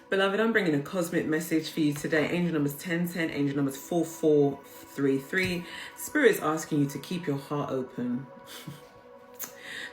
Beloved, I'm bringing a cosmic message for you today. Angel numbers 1010, angel numbers 4433. Spirit is asking you to keep your heart open.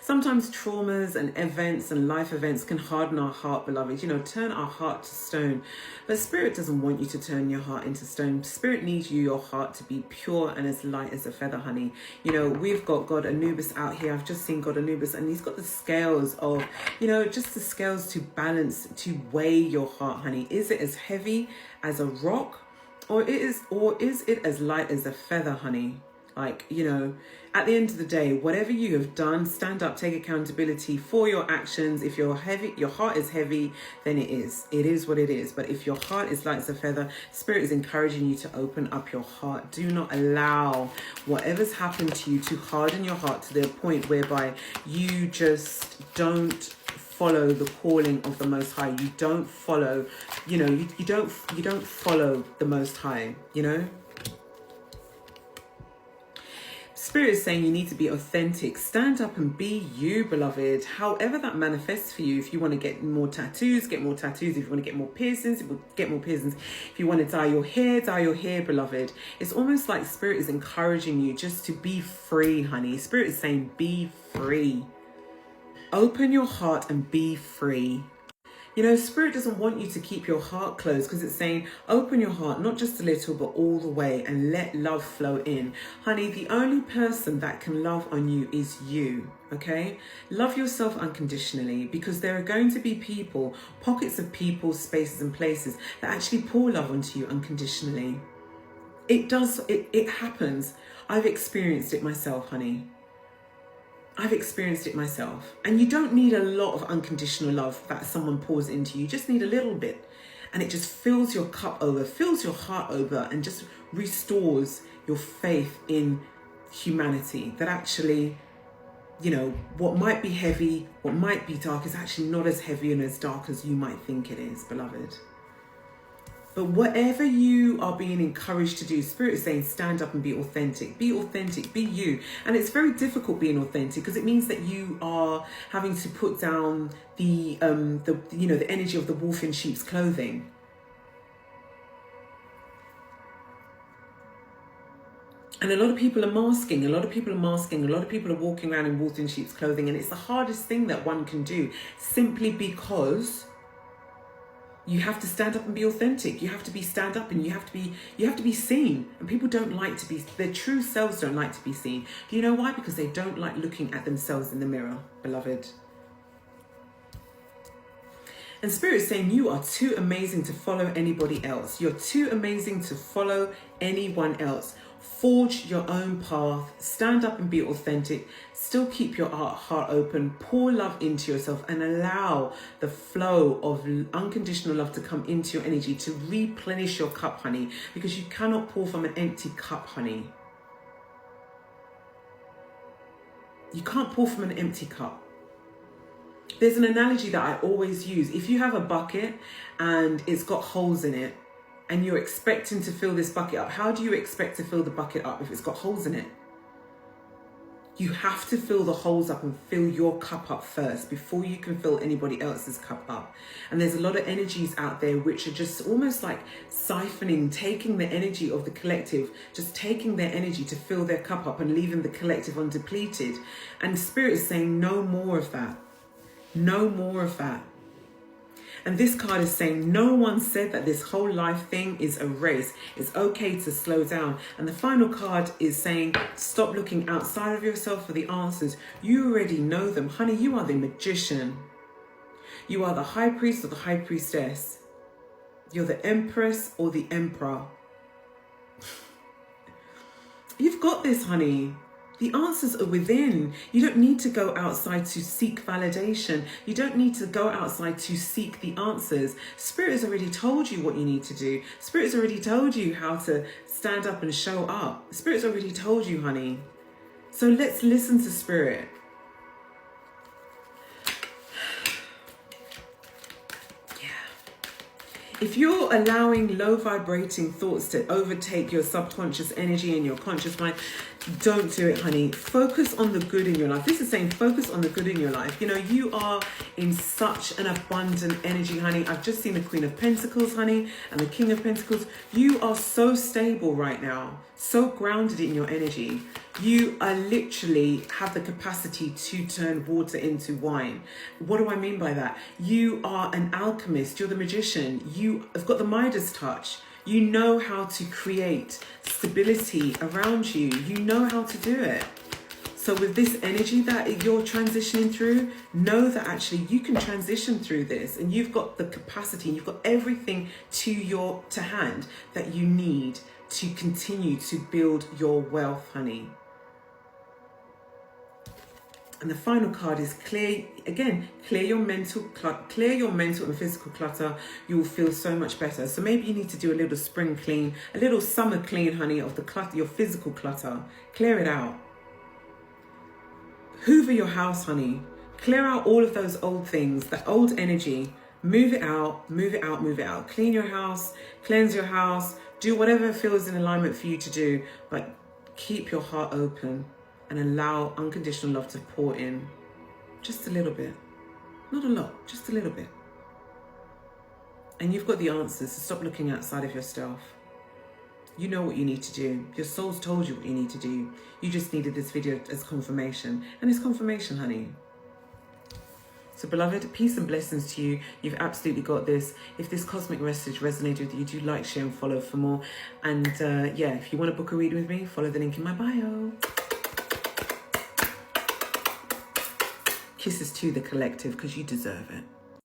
Sometimes traumas and events and life events can harden our heart, beloved, turn our heart to stone. But Spirit doesn't want you to turn your heart into stone. Spirit needs your heart to be pure and as light as a feather, honey. We've got God Anubis out here. I've just seen God Anubis, and he's got the scales of, just the scales to balance, to weigh your heart, honey. Is it as heavy as a rock, or is it as light as a feather, honey? At the end of the day, whatever you have done, stand up, take accountability for your actions. If your heart is heavy, then it is what it is. But if your heart is light as a feather, Spirit is encouraging you to open up your heart. Do not allow whatever's happened to you to harden your heart to the point whereby you just don't follow the calling of the Most High. You don't follow, you don't follow the Most High, Spirit is saying you need to be authentic. Stand up and be you, beloved. However that manifests for you. If you want to get more tattoos, get more tattoos. If you want to get more piercings, get more piercings. If you want to dye your hair, beloved. It's almost like Spirit is encouraging you just to be free, honey. Spirit is saying be free. Open your heart and be free. Spirit doesn't want you to keep your heart closed, because it's saying open your heart, not just a little, but all the way, and let love flow in. Honey, the only person that can love on you is you, okay? Love yourself unconditionally, because there are going to be people, pockets of people, spaces and places that actually pour love onto you unconditionally. It happens. I've experienced it myself, honey. I've experienced it myself. And you don't need a lot of unconditional love that someone pours into you. You just need a little bit. And it just fills your cup over, fills your heart over, and just restores your faith in humanity. That actually, what might be heavy, what might be dark is actually not as heavy and as dark as you might think it is, beloved. But whatever you are being encouraged to do, Spirit is saying stand up and be authentic, be you. And it's very difficult being authentic, because it means that you are having to put down the energy of the wolf in sheep's clothing. And a lot of people are masking, a lot of people are walking around in wolf in sheep's clothing, and it's the hardest thing that one can do, simply because you have to stand up and be authentic. You have to stand up, and you have to be seen. And people don't like to be, their true selves don't like to be seen. Do you know why? Because they don't like looking at themselves in the mirror, beloved. And Spirit is saying you are too amazing to follow anybody else. You're too amazing to follow anyone else. Forge your own path, stand up and be authentic, still keep your heart open, pour love into yourself, and allow the flow of unconditional love to come into your energy, to replenish your cup, honey, because you cannot pour from an empty cup, honey. You can't pour from an empty cup. There's an analogy that I always use. If you have a bucket and it's got holes in it, and you're expecting to fill this bucket up, how do you expect to fill the bucket up if it's got holes in it? You have to fill the holes up and fill your cup up first before you can fill anybody else's cup up. And there's a lot of energies out there which are just almost like siphoning, taking the energy of the collective, just taking their energy to fill their cup up and leaving the collective undepleted. And Spirit is saying no more of that. No more of that. And this card is saying no one said that this whole life thing is a race. It's okay to slow down. And the final card is saying stop looking outside of yourself for the answers. You already know them. Honey, you are the magician. You are the high priest or the high priestess. You're the empress or the emperor. You've got this, honey. The answers are within. You don't need to go outside to seek validation. You don't need to go outside to seek the answers. Spirit has already told you what you need to do. Spirit has already told you how to stand up and show up. Spirit's already told you, honey. So let's listen to Spirit. If you're allowing low vibrating thoughts to overtake your subconscious energy and your conscious mind, don't do it, honey. Focus on the good in your life. This is saying focus on the good in your life. You know, you are in such an abundant energy, honey. I've just seen the Queen of Pentacles, honey, and the King of Pentacles. You are so stable right now, so grounded in your energy. You are literally have the capacity to turn water into wine. What do I mean by that? You are an alchemist. You're the magician. You have got the Midas touch. You know how to create stability around you. You know how to do it. So with this energy that you're transitioning through, know that actually you can transition through this, and you've got the capacity, you've got everything to hand that you need to continue to build your wealth, honey. And the final card is clear your mental and physical clutter. You will feel so much better. So maybe you need to do a little spring clean, a little summer clean, honey, of the clutter, your physical clutter. Clear it out. Hoover your house, honey. Clear out all of those old things, that old energy. Move it out, move it out, move it out. Clean your house, cleanse your house, do whatever feels in alignment for you to do, but keep your heart open and allow unconditional love to pour in. Just a little bit. Not a lot, just a little bit. And you've got the answers, so stop looking outside of yourself. You know what you need to do. Your soul's told you what you need to do. You just needed this video as confirmation. And it's confirmation, honey. So beloved, peace and blessings to you. You've absolutely got this. If this cosmic message resonated with you, do like, share and follow for more. And yeah, if you want to book a reading with me, follow the link in my bio. Kisses to the collective, because you deserve it.